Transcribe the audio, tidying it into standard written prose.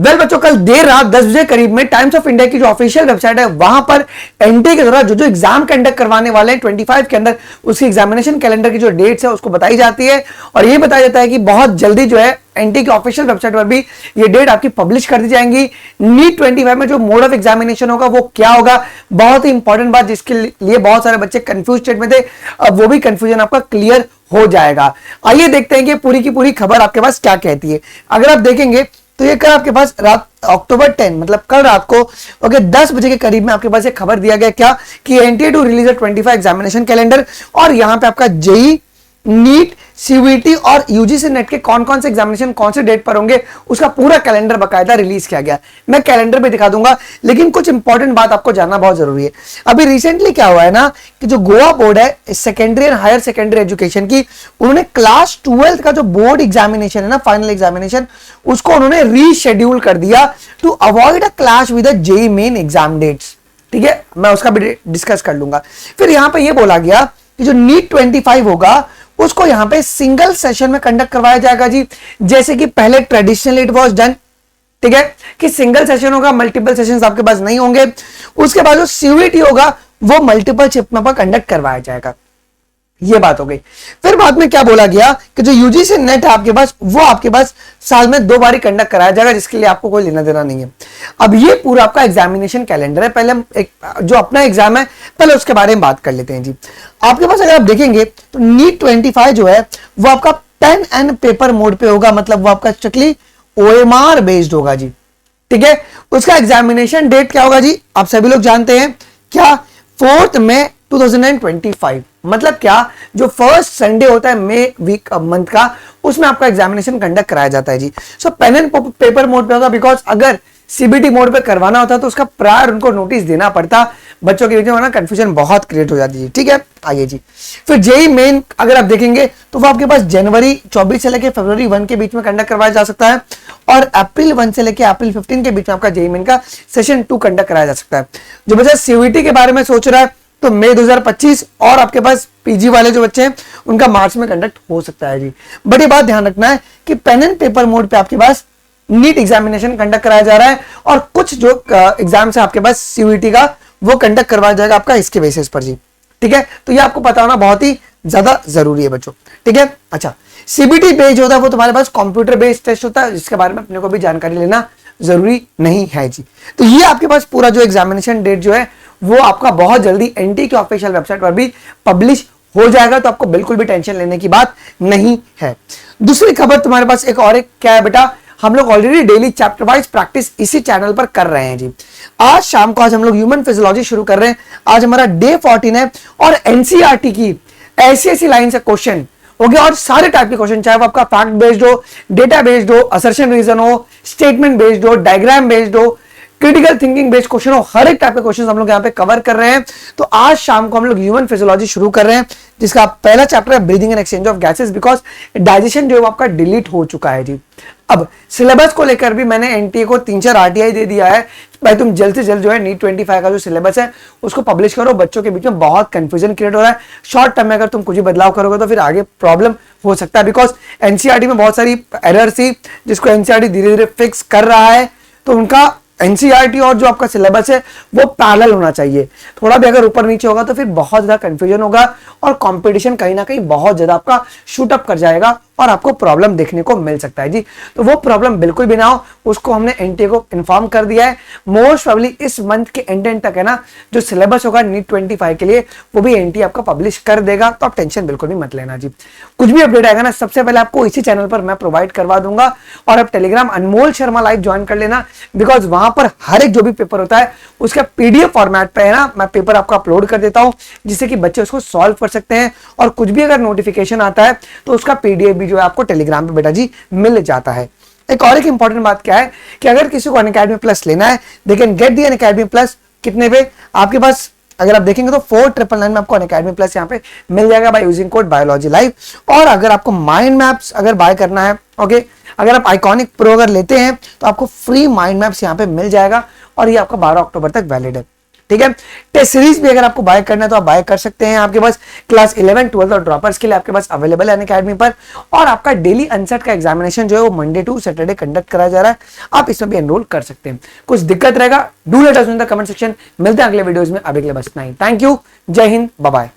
Well बच्चों, कल देर रात 10 बजे करीब में टाइम्स ऑफ इंडिया की जो ऑफिशियल वेबसाइट है वहां पर एनटीए के द्वारा जो एग्जाम कंडक्ट करवाने वाले हैं 25 के अंदर उसकी एग्जामिनेशन कैलेंडर की जो डेट्स है उसको बताई जाती है और ये बताया जाता है कि बहुत जल्दी जो है एनटीए की ऑफिशियल वेबसाइट पर भी ये डेट आपकी पब्लिश कर दी जाएंगी। नीट 25 में जो मोड ऑफ एग्जामिनेशन होगा वो क्या होगा, बहुत ही इंपॉर्टेंट बात जिसके लिए बहुत सारे बच्चे कंफ्यूज स्टेट में थे, अब वो भी कंफ्यूजन आपका क्लियर हो जाएगा। आइए देखते हैं कि पूरी की पूरी खबर आपके पास क्या कहती है। अगर आप देखेंगे तो ये कल आपके पास रात अक्टूबर 10 मतलब कल रात को 10 बजे के करीब में आपके पास एक खबर दिया गया क्या कि NTA to release 25 examination calendar और यहां पे आपका जेई, नीट, सीयूईटी और यूजीसी नेट के कौन कौन से एग्जामिनेशन कौन से डेट पर होंगे उसका पूरा कैलेंडर बकायदा रिलीज किया गया। मैं कैलेंडर भी दिखा दूंगा, लेकिन कुछ इंपॉर्टेंट बात आपको जानना बहुत जरूरी है। अभी रिसेंटली क्या हुआ है ना कि जो गोवा बोर्ड है secondary and higher secondary education की, उन्होंने क्लास 12 का जो बोर्ड एग्जामिनेशन है ना, फाइनल एग्जामिनेशन, उसको उन्होंने रीशेड्यूल कर दिया to avoid a clash with the JEE Main exam dates. ठीक है, मैं उसका भी डिस्कस कर लूंगा। फिर यहां पे ये बोला गया कि जो नीट 25 होगा उसको यहां पे सिंगल सेशन में कंडक्ट करवाया जाएगा जी, जैसे कि पहले ट्रेडिशनल इट वाज डन। ठीक है कि सिंगल सेशन होगा, मल्टीपल सेशंस आपके पास नहीं होंगे। उसके बाद जो सीयूईटी होगा वो मल्टीपल शिफ्ट में कंडक्ट करवाया जाएगा। ये बात हो गई। फिर बाद में क्या बोला गया कि जो यूजीसी नेट है आपके पास वो आपके पास साल में 2 बार कंडक्ट कराया जाएगा, जिसके लिए आपको कोई लेना देना नहीं है। अब ये पूरा आपका एग्जामिनेशन कैलेंडर है। पहले हम एक जो अपना एग्जाम है पहले उसके बारे में बात कर लेते हैं जी। आपके पास अगर आप देखेंगे तो नीट 25 जो है वो आपका पेन एंड पेपर मोड पे होगा, मतलब वो आपका स्ट्रिक्टली ओएमआर बेस्ड होगा जी। ठीक है, उसका एग्जामिनेशन डेट क्या होगा जी, आप सभी लोग जानते हैं क्या, 4 मई 2025। मतलब क्या, जो फर्स्ट संडे होता है मई वीक मंथ का, उसमें आपका एग्जामिनेशन कंडक्ट कराया जाता है जी। सो पेन एंड पेपर मोड पे होगा, बिकॉज अगर सीबीटी मोड पे करवाना होता तो उसका प्रायर उनको नोटिस देना पड़ता, बच्चों के बीच में ना कंफ्यूजन बहुत क्रिएट हो जाती है। ठीक है, आइए जी। फिर जेईई मेन अगर आप देखेंगे तो वो आपके पास जनवरी 24 से लेकर फरवरी 1 के बीच में कंडक्ट करवाया जा सकता है और अप्रैल 1 से लेकर अप्रैल 15 के बीच में आपका जेईई मेन का सेशन 2 कंडक्ट कराया जा सकता है। जो बच्चा सीयूईटी के बारे में सोच रहा है तो मई 2025 और आपके पास पीजी वाले जो बच्चे हैं उनका मार्च में कंडक्ट हो सकता है जी। बट ये बात ध्यान रखना है कि पेन एंड पेपर मोड पे आपके पास नीट एग्जामिनेशन कंडक्ट कराया जा रहा है और कुछ जो एग्जाम्स है आपके पास सीयूईटी का वो कंडक्ट करवाया जाएगा आपका इसके बेसिस पर जी। ठीक है, तो ये आपको पता होना बहुत ही ज्यादा जरूरी है बच्चों। ठीक है, अच्छा, सीबीटी बेस्ड होता है वो तुम्हारे पास कंप्यूटर बेस्ड टेस्ट होता है, जिसके बारे में अपने को भी जानकारी लेना जरूरी नहीं है जी। तो ये आपके पास पूरा जो एग्जामिनेशन डेट जो है वो आपका बहुत जल्दी एनटीए की ऑफिशियल वेबसाइट पर भी पब्लिश हो जाएगा, तो आपको बिल्कुल भी टेंशन लेने की बात नहीं है। दूसरी खबर तुम्हारे पास एक और एक क्या है बेटा, हम लोग already daily chapter wise practice इसी चैनल पर कर रहे हैं जी। आज शाम को आज हम लोग ह्यूमन फिजियोलॉजी शुरू कर रहे हैं। आज हमारा डे 14 है और एनसीईआरटी की ऐसी लाइन से क्वेश्चन हो गया और सारे टाइप के क्वेश्चन, चाहे वो आपका फैक्ट बेस्ड हो, डेटा बेस्ड हो, असर्शन रीजन हो, स्टेटमेंट बेस्ड हो, डायग्राम बेस्ड हो, क्रिटिकल थिंकिंग बेस्ड क्वेश्चन हो, हर एक टाइप के क्वेश्चन हम लोग यहाँ पे कवर कर रहे हैं। तो आज शाम को हम लोग ह्यूमन फिजियोलॉजी शुरू कर रहे हैं, जिसका पहला चैप्टर है breathing and exchange of gases, because digestion जो है आपका डिलीट हो चुका है जी। अब सिलेबस को लेकर भी मैंने एनटीए को 3-4 आरटीआई दे दिया है, भाई तुम जल्द से जल्द जो है नीट 25 का जो सिलेबस है उसको पब्लिश करो। बच्चों के बीच में बहुत कंफ्यूजन क्रिएट हो रहा है। शॉर्ट टर्म में अगर तुम कुछ भी बदलाव करोगे तो फिर आगे प्रॉब्लम हो सकता है, बिकॉज एनसीईआरटी में बहुत सारी एरर थी जिसको एनसीईआरटी धीरे धीरे फिक्स कर रहा है। तो उनका एनसीईआरटी और जो आपका सिलेबस है वो पैरेलल होना चाहिए। थोड़ा भी अगर ऊपर नीचे होगा तो फिर बहुत ज्यादा कंफ्यूजन होगा और कंपटीशन कहीं ना कहीं बहुत ज्यादा आपका शूट अप कर जाएगा और आपको प्रॉब्लम देखने को मिल सकता है जी। तो वो प्रॉब्लम बिल्कुल भी ना हो, उसको हमने एनटीए को इन्फॉर्म कर दिया है। मोस्ट प्रोबेबली इस मंथ के एंड तक है ना जो सिलेबस होगा नीट 25 के लिए वो भी एनटीए आपका पब्लिश कर देगा, तो आप टेंशन बिल्कुल भी मत लेना जी। कुछ भी अपडेट आएगा ना सबसे पहले आपको इसी चैनल पर मैं प्रोवाइड करवा दूंगा और आप टेलीग्राम अनमोल शर्मा लाइव ज्वाइन कर लेना, बिकॉज वहां पर हर एक जो भी पेपर होता है उसका पीडीएफ फॉर्मेट पे है ना मैं पेपर आपको अपलोड कर देता हूं, जिससे कि बच्चे उसको सॉल्व कर सकते हैं और कुछ भी अगर नोटिफिकेशन आता है तो उसका पीडीएफ भी जो है आपको टेलीग्राम पे बेटा जी मिल जाता है। एक और एक इंपॉर्टेंट बात क्या है कि अगर किसी को अनअकैडमी प्लस लेना है they can get the Unacademy plus. कितने पे आपके पास अगर आप देखेंगे तो 4999 में आपको अनअकैडमी प्लस यहाँ पे मिल जाएगा by using code biology live. और अगर आपको माइंड मैप्स अगर बाय करना है, ओके, अगर आप आइकॉनिक प्रो अगर लेते हैं तो आपको फ्री माइंड मैप्स यहाँ पे मिल जाएगा और ये आपका 12 अक्टूबर तक वैलिड है। ठीक है। टेस्ट सीरीज भी अगर आपको बाय करना है तो आप बाय कर सकते हैं, आपके पास क्लास 11, 12 और ड्रॉपर्स के लिए आपके पास अवेलेबल है अनअकैडमी पर। और आपका डेली अनसेट का एग्जामिनेशन जो है वो मंडे टू सैटरडे कंडक्ट कराया जा रहा है, आप इसमें भी एनरोल कर सकते हैं। कुछ दिक्कत रहेगा do let us in the comment section. मिलते हैं अगले वीडियोस में, अभी के लिए बस इतना ही। थैंक यू, जय हिंद, बाय बाय।